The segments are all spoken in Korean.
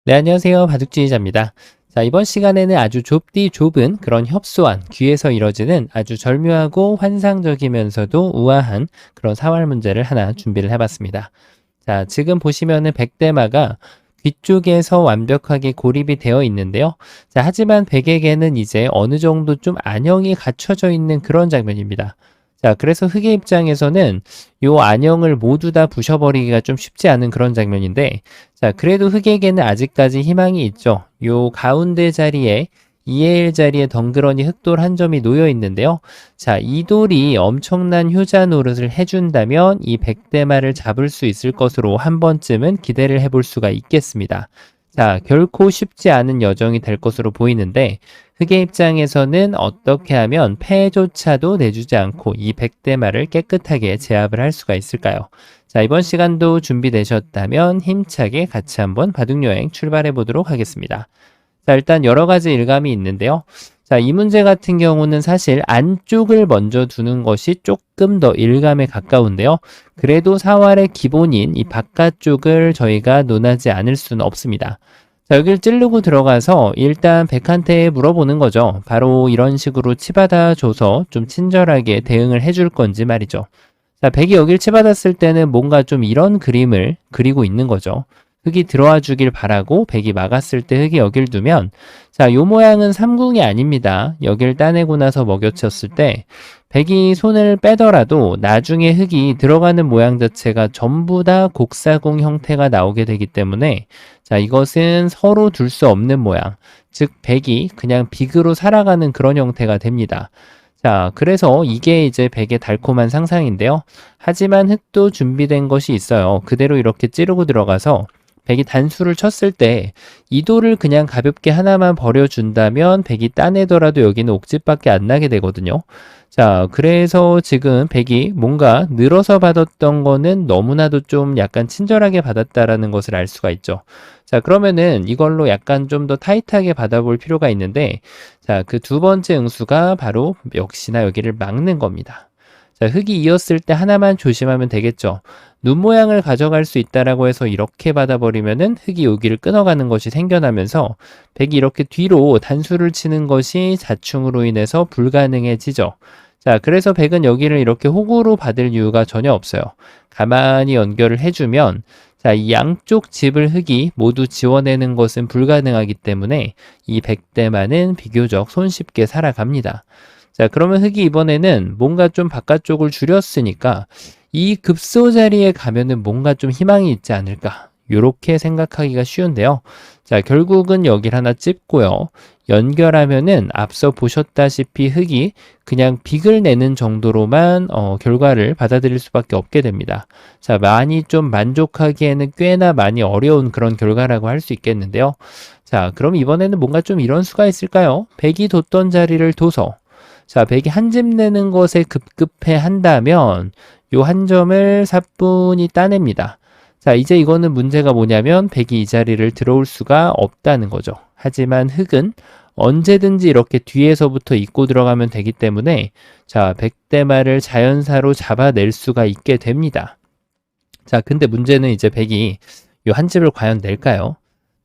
네, 안녕하세요. 바둑지휘자입니다. 자, 이번 시간에는 아주 좁디 좁은 그런 협소한 귀에서 이뤄지는 아주 절묘하고 환상적이면서도 우아한 그런 사활 문제를 하나 준비를 해봤습니다. 자, 지금 보시면은 백대마가 귀 쪽에서 완벽하게 고립이 되어 있는데요. 자, 하지만 백에게는 이제 어느 정도 좀 안형이 갖춰져 있는 그런 장면입니다. 자, 그래서 흑의 입장에서는 요 안형을 모두 다 부셔버리기가 좀 쉽지 않은 그런 장면인데, 자, 그래도 흑에게는 아직까지 희망이 있죠. 요 가운데 자리에 2의 1 자리에 덩그러니 흑돌 한 점이 놓여 있는데요. 자, 이 돌이 엄청난 효자 노릇을 해준다면 이 백대마를 잡을 수 있을 것으로 한 번쯤은 기대를 해볼 수가 있겠습니다. 자, 결코 쉽지 않은 여정이 될 것으로 보이는데 흑의 입장에서는 어떻게 하면 패조차도 내주지 않고 이 백대마를 깨끗하게 제압을 할 수가 있을까요? 자, 이번 시간도 준비되셨다면 힘차게 같이 한번 바둑여행 출발해 보도록 하겠습니다. 자, 일단 여러 가지 일감이 있는데요. 자, 이 문제 같은 경우는 사실 안쪽을 먼저 두는 것이 조금 더 일감에 가까운데요. 그래도 사활의 기본인 이 바깥쪽을 저희가 논하지 않을 수는 없습니다. 자, 여길 찌르고 들어가서 일단 백한테 물어보는 거죠. 바로 이런 식으로 치받아줘서 좀 친절하게 대응을 해줄 건지 말이죠. 자, 백이 여길 치받았을 때는 뭔가 좀 이런 그림을 그리고 있는 거죠. 흑이 들어와 주길 바라고 백이 막았을 때 흑이 여길 두면, 자, 요 모양은 삼궁이 아닙니다. 여길 따내고 나서 먹여쳤을 때 백이 손을 빼더라도 나중에 흑이 들어가는 모양 자체가 전부 다 곡사궁 형태가 나오게 되기 때문에, 자, 이것은 서로 둘 수 없는 모양, 즉 백이 그냥 빅으로 살아가는 그런 형태가 됩니다. 자, 그래서 이게 이제 백의 달콤한 상상인데요. 하지만 흑도 준비된 것이 있어요. 그대로 이렇게 찌르고 들어가서 백이 단수를 쳤을 때 이 돌을 그냥 가볍게 하나만 버려준다면 백이 따내더라도 여기는 옥집밖에 안 나게 되거든요. 자, 그래서 지금 백이 뭔가 늘어서 받았던 거는 너무나도 좀 약간 친절하게 받았다라는 것을 알 수가 있죠. 자, 그러면은 이걸로 약간 좀 더 타이트하게 받아볼 필요가 있는데, 자, 그 두 번째 응수가 바로 역시나 여기를 막는 겁니다. 자, 흑이 이었을 때 하나만 조심하면 되겠죠. 눈 모양을 가져갈 수 있다라고 해서 이렇게 받아버리면은 흑이 여기를 끊어가는 것이 생겨나면서 백이 이렇게 뒤로 단수를 치는 것이 자충으로 인해서 불가능해지죠. 자, 그래서 백은 여기를 이렇게 호구로 받을 이유가 전혀 없어요. 가만히 연결을 해주면, 자, 이 양쪽 집을 흑이 모두 지워내는 것은 불가능하기 때문에 이 백대만은 비교적 손쉽게 살아갑니다. 자, 그러면 흑이 이번에는 뭔가 좀 바깥쪽을 줄였으니까 이 급소 자리에 가면은 뭔가 좀 희망이 있지 않을까, 요렇게 생각하기가 쉬운데요. 자, 결국은 여기를 하나 찝고요. 연결하면은 앞서 보셨다시피 흑이 그냥 빅을 내는 정도로만 결과를 받아들일 수밖에 없게 됩니다. 자, 많이 좀 만족하기에는 꽤나 많이 어려운 그런 결과라고 할 수 있겠는데요. 자, 그럼 이번에는 뭔가 좀 이런 수가 있을까요? 백이 뒀던 자리를 둬서, 자, 백이 한 집 내는 것에 급급해 한다면 요 한 점을 사뿐히 따냅니다. 자, 이제 이거는 문제가 뭐냐면 백이 이 자리를 들어올 수가 없다는 거죠. 하지만 흑은 언제든지 이렇게 뒤에서부터 잇고 들어가면 되기 때문에, 자, 백대마를 자연사로 잡아낼 수가 있게 됩니다. 자, 근데 문제는 이제 백이 요 한 집을 과연 낼까요?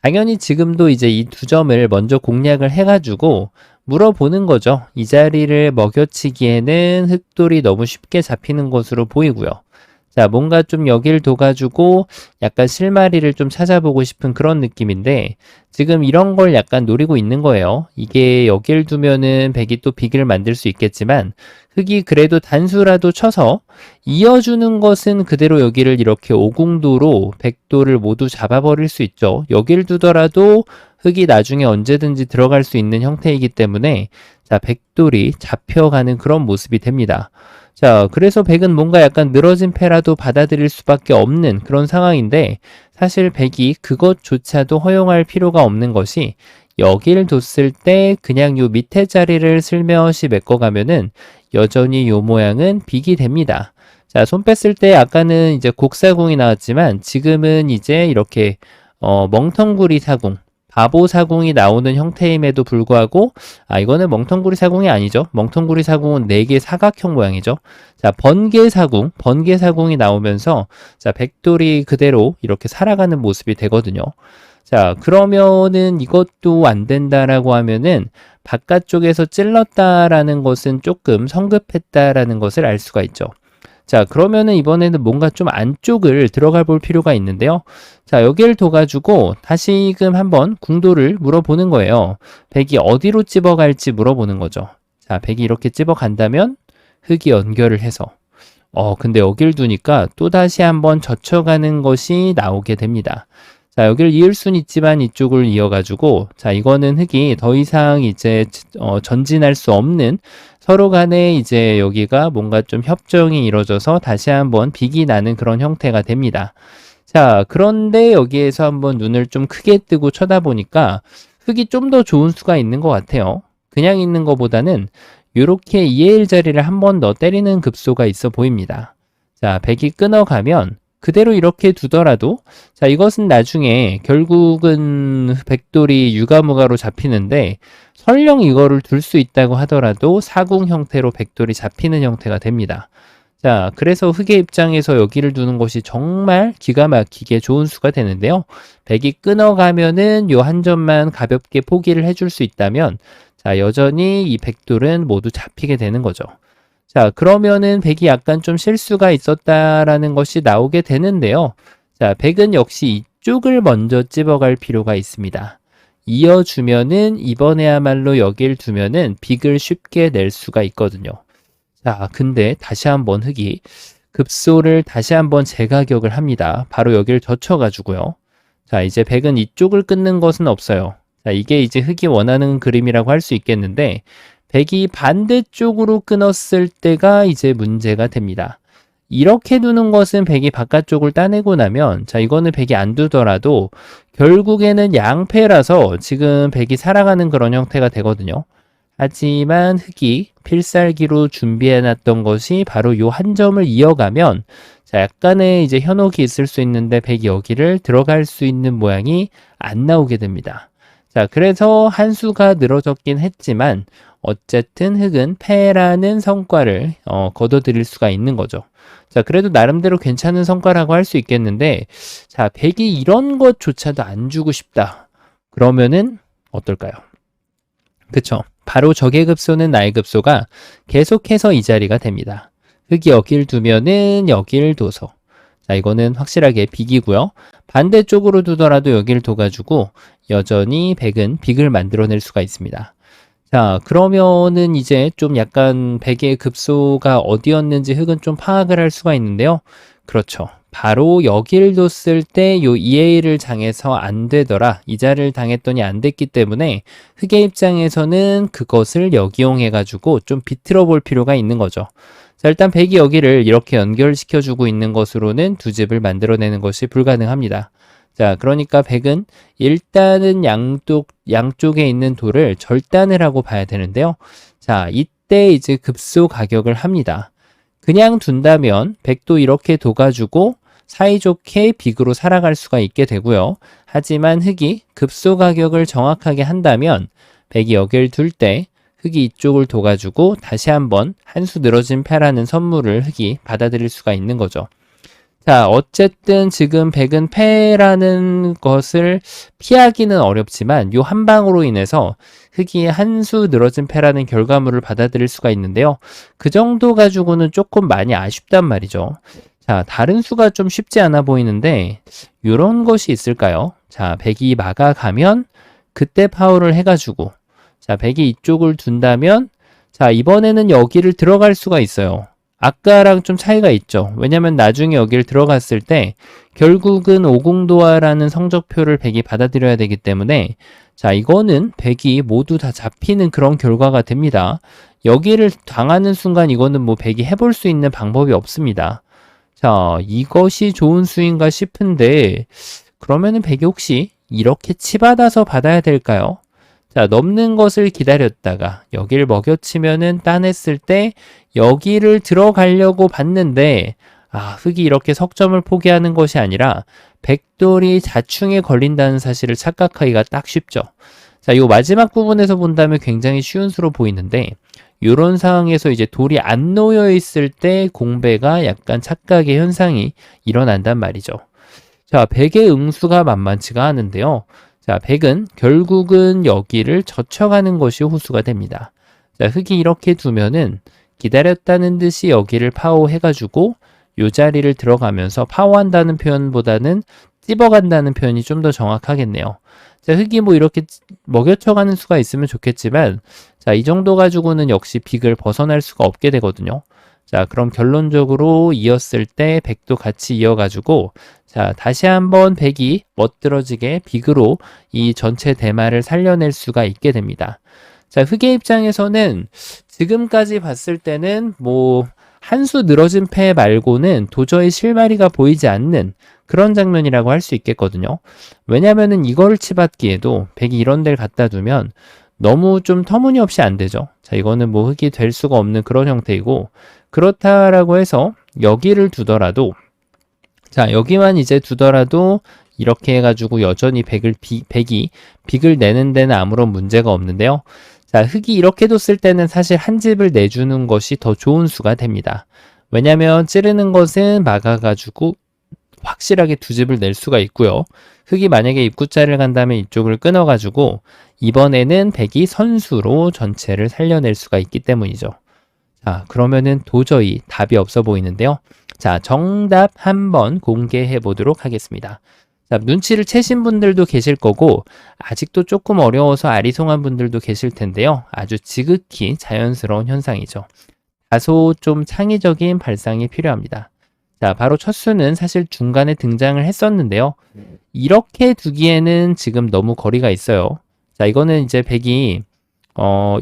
당연히 지금도 이제 이 두 점을 먼저 공략을 해가지고 물어보는 거죠. 이 자리를 먹여치기에는 흑돌이 너무 쉽게 잡히는 것으로 보이고요. 자, 뭔가 좀 여길 둬가지고 약간 실마리를 좀 찾아보고 싶은 그런 느낌인데, 지금 이런 걸 약간 노리고 있는 거예요. 이게 여길 두면은 백이 또 빅을 만들 수 있겠지만 흑이 그래도 단수라도 쳐서 이어주는 것은 그대로 여기를 이렇게 오궁도로 백도를 모두 잡아버릴 수 있죠. 여길 두더라도 흑이 나중에 언제든지 들어갈 수 있는 형태이기 때문에, 자, 백돌이 잡혀가는 그런 모습이 됩니다. 자, 그래서 백은 뭔가 약간 늘어진 패라도 받아들일 수밖에 없는 그런 상황인데, 사실 백이 그것조차도 허용할 필요가 없는 것이, 여기를 뒀을 때 그냥 요 밑에 자리를 슬며시 메꿔가면은 여전히 요 모양은 빅이 됩니다. 자, 손 뺐을 때 아까는 이제 곡사궁이 나왔지만 지금은 이제 이렇게 멍텅구리 사궁, 바보 사궁이 나오는 형태임에도 불구하고, 이거는 멍텅구리 사궁이 아니죠. 멍텅구리 사궁은 4개 사각형 모양이죠. 자, 번개 사궁이 나오면서, 자, 백돌이 그대로 이렇게 살아가는 모습이 되거든요. 자, 그러면은 이것도 안 된다라고 하면은 바깥쪽에서 찔렀다라는 것은 조금 성급했다라는 것을 알 수가 있죠. 자, 그러면은 이번에는 뭔가 좀 안쪽을 들어가 볼 필요가 있는데요. 자, 여기를 둬가지고 다시금 한번 궁도를 물어보는 거예요. 백이 어디로 집어갈지 물어보는 거죠. 자, 백이 이렇게 집어간다면 흙이 연결을 해서 근데 여길 두니까 또다시 한번 젖혀가는 것이 나오게 됩니다. 자, 여기를 이을 수는 있지만 이쪽을 이어가지고, 자, 이거는 흙이 더 이상 이제, 전진할 수 없는 서로 간에 이제 여기가 뭔가 좀 협정이 이루어져서 다시 한번 빅이 나는 그런 형태가 됩니다. 자, 그런데 여기에서 한번 눈을 좀 크게 뜨고 쳐다보니까 흙이 좀 더 좋은 수가 있는 것 같아요. 그냥 있는 것보다는 이렇게 2의 1 자리를 한 번 더 때리는 급소가 있어 보입니다. 자, 백이 끊어가면 그대로 이렇게 두더라도 자, 이것은 나중에 결국은 백돌이 유가무가로 잡히는데 설령 이거를 둘 수 있다고 하더라도 사궁 형태로 백돌이 잡히는 형태가 됩니다. 자, 그래서 흑의 입장에서 여기를 두는 것이 정말 기가 막히게 좋은 수가 되는데요. 백이 끊어가면은 요 한 점만 가볍게 포기를 해줄 수 있다면 자, 여전히 이 백돌은 모두 잡히게 되는 거죠. 자, 그러면은 백이 약간 좀 실수가 있었다라는 것이 나오게 되는데요. 자, 백은 역시 이쪽을 먼저 집어갈 필요가 있습니다. 이어주면은 이번에야말로 여길 두면은 빅을 쉽게 낼 수가 있거든요. 자, 근데 다시 한번 흑이 급소를 다시 한번 재가격을 합니다. 바로 여기를 젖혀가지고요. 자, 이제 백은 이쪽을 끊는 것은 없어요. 자, 이게 이제 흑이 원하는 그림이라고 할 수 있겠는데 백이 반대쪽으로 끊었을 때가 이제 문제가 됩니다. 이렇게 두는 것은 백이 바깥쪽을 따내고 나면 자, 이거는 백이 안 두더라도 결국에는 양패라서 지금 백이 살아가는 그런 형태가 되거든요. 하지만 흑이 필살기로 준비해놨던 것이 바로 요 한 점을 이어가면 자, 약간의 이제 현혹이 있을 수 있는데 백이 여기를 들어갈 수 있는 모양이 안 나오게 됩니다. 자, 그래서 한 수가 늘어졌긴 했지만 어쨌든 흑은 패라는 성과를 거둬들일 수가 있는 거죠. 자, 그래도 나름대로 괜찮은 성과라고 할 수 있겠는데 자, 백이 이런 것조차도 안 주고 싶다. 그러면은 어떨까요? 그쵸? 바로 적의 급소는 나의 급소가 계속해서 이 자리가 됩니다. 흑이 여길 두면은 여길 둬서 자, 이거는 확실하게 빅이고요. 반대쪽으로 두더라도 여길 둬가지고 여전히 백은 빅을 만들어낼 수가 있습니다. 자, 그러면은 이제 좀 약간 백의 급소가 어디였는지 흑은 좀 파악을 할 수가 있는데요. 그렇죠. 바로 여길 뒀을 때 요 2의 1을 당해서 안 되더라. 이자를 당했더니 안 됐기 때문에 흑의 입장에서는 그것을 역이용해가지고 좀 비틀어 볼 필요가 있는 거죠. 자, 일단 백이 여기를 이렇게 연결시켜주고 있는 것으로는 두 집을 만들어내는 것이 불가능합니다. 자, 그러니까 백은 일단은 양쪽에 있는 돌을 절단을 하고 봐야 되는데요. 자, 이때 이제 급소 가격을 합니다. 그냥 둔다면 백도 이렇게 둬가지고 사이좋게 빅으로 살아갈 수가 있게 되고요. 하지만 흑이 급소 가격을 정확하게 한다면 백이 여길 둘 때 흑이 이쪽을 둬가지고 다시 한번 한 수 늘어진 패라는 선물을 흑이 받아들일 수가 있는 거죠. 자, 어쨌든 지금 백은 패라는 것을 피하기는 어렵지만 요 한 방으로 인해서 흑이 한 수 늘어진 패라는 결과물을 받아들일 수가 있는데요. 그 정도 가지고는 조금 많이 아쉽단 말이죠. 자, 다른 수가 좀 쉽지 않아 보이는데 이런 것이 있을까요? 자, 백이 막아가면 그때 파울을 해가지고 자, 백이 이쪽을 둔다면 자, 이번에는 여기를 들어갈 수가 있어요. 아까랑 좀 차이가 있죠. 왜냐면 나중에 여기를 들어갔을 때 결국은 오공도화라는 성적표를 백이 받아들여야 되기 때문에 자, 이거는 백이 모두 다 잡히는 그런 결과가 됩니다. 여기를 당하는 순간 이거는 뭐 백이 해볼 수 있는 방법이 없습니다. 자, 이것이 좋은 수인가 싶은데 그러면은 백이 혹시 이렇게 치받아서 받아야 될까요? 자, 넘는 것을 기다렸다가 여기를 먹여치면은 따냈을 때 여기를 들어가려고 봤는데 흑이 이렇게 석점을 포기하는 것이 아니라 백돌이 자충에 걸린다는 사실을 착각하기가 딱 쉽죠. 자, 이 마지막 부분에서 본다면 굉장히 쉬운 수로 보이는데 이런 상황에서 이제 돌이 안 놓여 있을 때 공배가 약간 착각의 현상이 일어난단 말이죠. 자, 백의 응수가 만만치가 않은데요. 자, 백은 결국은 여기를 젖혀가는 것이 호수가 됩니다. 자, 흙이 이렇게 두면은 기다렸다는 듯이 여기를 파워해가지고 요 자리를 들어가면서 파워한다는 표현보다는 찝어간다는 표현이 좀 더 정확하겠네요. 자, 흙이 뭐 이렇게 먹여쳐가는 수가 있으면 좋겠지만, 자, 이 정도 가지고는 역시 빅을 벗어날 수가 없게 되거든요. 자, 그럼 결론적으로 이었을 때 백도 같이 이어가지고, 자, 다시 한번 백이 멋들어지게 빅으로 이 전체 대마를 살려낼 수가 있게 됩니다. 자, 흑의 입장에서는 지금까지 봤을 때는 뭐 한 수 늘어진 패 말고는 도저히 실마리가 보이지 않는 그런 장면이라고 할 수 있겠거든요. 왜냐면은 이걸 치받기에도 백이 이런 데를 갖다 두면 너무 좀 터무니없이 안 되죠. 자, 이거는 뭐 흑이 될 수가 없는 그런 형태이고, 그렇다라고 해서 여기를 두더라도, 자, 여기만 이제 두더라도 이렇게 해가지고 여전히 백이 빅을 내는 데는 아무런 문제가 없는데요. 자, 흙이 이렇게 뒀을 때는 사실 한 집을 내주는 것이 더 좋은 수가 됩니다. 왜냐면 찌르는 것은 막아가지고 확실하게 두 집을 낼 수가 있고요. 흙이 만약에 입구자를 간다면 이쪽을 끊어가지고 이번에는 백이 선수로 전체를 살려낼 수가 있기 때문이죠. 자, 그러면은 도저히 답이 없어 보이는데요. 자, 정답 한번 공개해 보도록 하겠습니다. 자, 눈치를 채신 분들도 계실 거고 아직도 조금 어려워서 아리송한 분들도 계실 텐데요. 아주 지극히 자연스러운 현상이죠. 다소 좀 창의적인 발상이 필요합니다. 자, 바로 첫 수는 사실 중간에 등장을 했었는데요. 이렇게 두기에는 지금 너무 거리가 있어요. 자, 이거는 이제 백이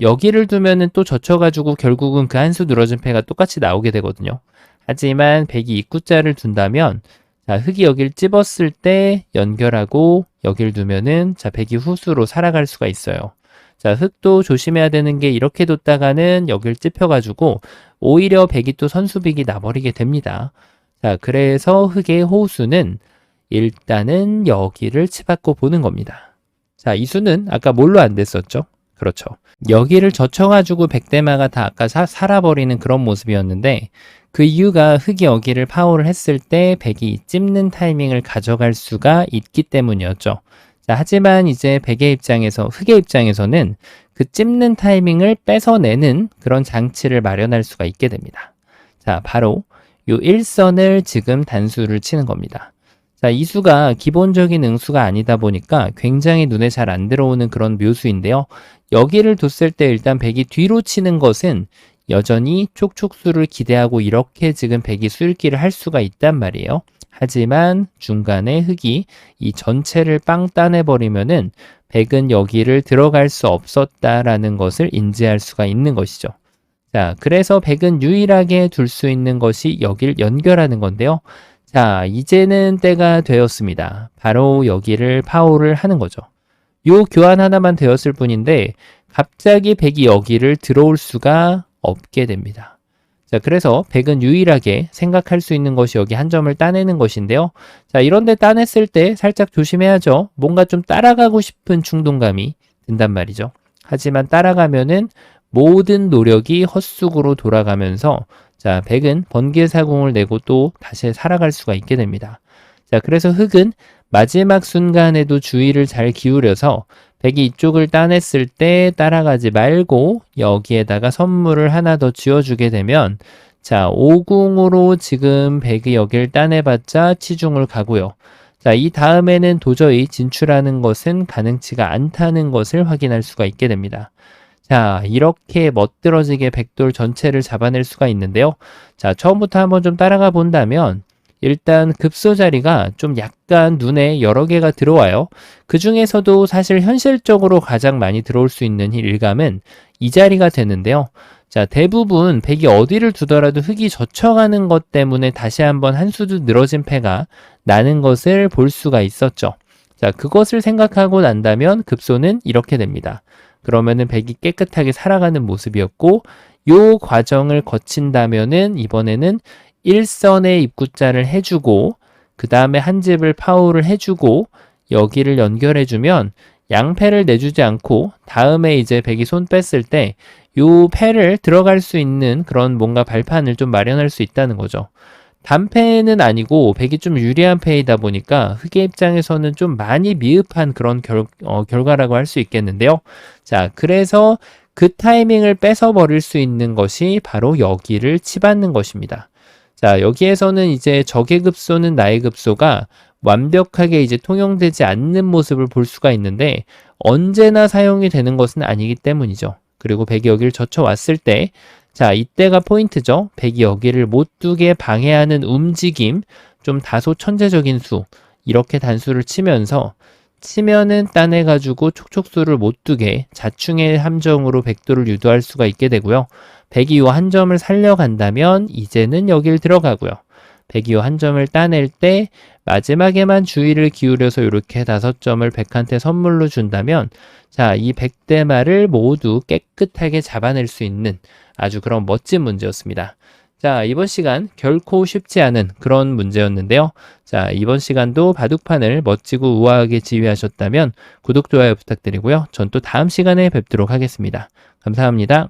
여기를 두면은 또 젖혀가지고 결국은 그 한 수 늘어진 패가 똑같이 나오게 되거든요. 하지만 백이 입구자를 둔다면, 자, 흙이 여길 찝었을 때 연결하고 여길 두면은, 자, 백이 후수로 살아갈 수가 있어요. 자, 흙도 조심해야 되는 게 이렇게 뒀다가는 여길 찝혀가지고 오히려 백이 또 선수빅이 나버리게 됩니다. 자, 그래서 흙의 호수는 일단은 여기를 치받고 보는 겁니다. 자, 이 수는 아까 뭘로 안 됐었죠? 그렇죠. 여기를 젖혀가지고 백대마가 다 아까 살아버리는 그런 모습이었는데 그 이유가 흙이 여기를 파워를 했을 때 백이 찝는 타이밍을 가져갈 수가 있기 때문이었죠. 자, 하지만 이제 흑의 입장에서는 그 찝는 타이밍을 뺏어내는 그런 장치를 마련할 수가 있게 됩니다. 자, 바로 요 일선을 지금 단수를 치는 겁니다. 자, 이 수가 기본적인 응수가 아니다 보니까 굉장히 눈에 잘 안 들어오는 그런 묘수인데요. 여기를 뒀을 때 일단 백이 뒤로 치는 것은 여전히 촉촉수를 기대하고 이렇게 지금 백이 수읽기를 할 수가 있단 말이에요. 하지만 중간에 흙이 이 전체를 빵 따내버리면은 백은 여기를 들어갈 수 없었다라는 것을 인지할 수가 있는 것이죠. 자, 그래서 백은 유일하게 둘 수 있는 것이 여길 연결하는 건데요. 자, 이제는 때가 되었습니다. 바로 여기를 파워를 하는 거죠. 요 교환 하나만 되었을 뿐인데 갑자기 백이 여기를 들어올 수가 없게 됩니다. 자, 그래서 백은 유일하게 생각할 수 있는 것이 여기 한 점을 따내는 것인데요. 자, 이런데 따냈을 때 살짝 조심해야죠. 뭔가 좀 따라가고 싶은 충동감이 든단 말이죠. 하지만 따라가면은 모든 노력이 헛수고로 돌아가면서 자, 백은 번개사공을 내고 또 다시 살아갈 수가 있게 됩니다. 자, 그래서 흙은 마지막 순간에도 주의를 잘 기울여서 백이 이쪽을 따냈을 때 따라가지 말고 여기에다가 선물을 하나 더 쥐어주게 되면 자, 오궁으로 지금 백이 여기를 따내봤자 치중을 가고요. 자, 이 다음에는 도저히 진출하는 것은 가능치가 않다는 것을 확인할 수가 있게 됩니다. 자, 이렇게 멋들어지게 백돌 전체를 잡아낼 수가 있는데요. 자, 처음부터 한번 좀 따라가 본다면 일단 급소 자리가 좀 약간 눈에 여러 개가 들어와요. 그 중에서도 사실 현실적으로 가장 많이 들어올 수 있는 일감은 이 자리가 되는데요. 자, 대부분 백이 어디를 두더라도 흙이 젖혀가는 것 때문에 다시 한번 한 수도 늘어진 패가 나는 것을 볼 수가 있었죠. 자, 그것을 생각하고 난다면 급소는 이렇게 됩니다. 그러면은 백이 깨끗하게 살아가는 모습이었고 요 과정을 거친다면은 이번에는 일선의 입구자를 해주고 그 다음에 한 집을 파워를 해주고 여기를 연결해주면 양패를 내주지 않고 다음에 이제 백이 손 뺐을 때 요 패를 들어갈 수 있는 그런 뭔가 발판을 좀 마련할 수 있다는 거죠. 단패는 아니고 백이 좀 유리한 패이다 보니까 흑의 입장에서는 좀 많이 미흡한 그런 결과라고 할 수 있겠는데요. 자, 그래서 그 타이밍을 뺏어버릴 수 있는 것이 바로 여기를 치받는 것입니다. 자, 여기에서는 이제 적의 급소는 나의 급소가 완벽하게 이제 통용되지 않는 모습을 볼 수가 있는데 언제나 사용이 되는 것은 아니기 때문이죠. 그리고 백이 여기를 젖혀왔을 때, 자, 이때가 포인트죠. 백이 여기를 못 두게 방해하는 움직임, 좀 다소 천재적인 수, 이렇게 단수를 치면은 따내가지고 촉촉수를 못 두게 자충의 함정으로 백도를 유도할 수가 있게 되고요. 백이 요 한 점을 살려간다면 이제는 여길 들어가고요. 백이 요 한 점을 따낼 때 마지막에만 주의를 기울여서 이렇게 5점을 백한테 선물로 준다면 자, 이 백대마를 모두 깨끗하게 잡아낼 수 있는 아주 그런 멋진 문제였습니다. 자, 이번 시간 결코 쉽지 않은 그런 문제였는데요. 자, 이번 시간도 바둑판을 멋지고 우아하게 지휘하셨다면 구독, 좋아요 부탁드리고요. 전 또 다음 시간에 뵙도록 하겠습니다. 감사합니다.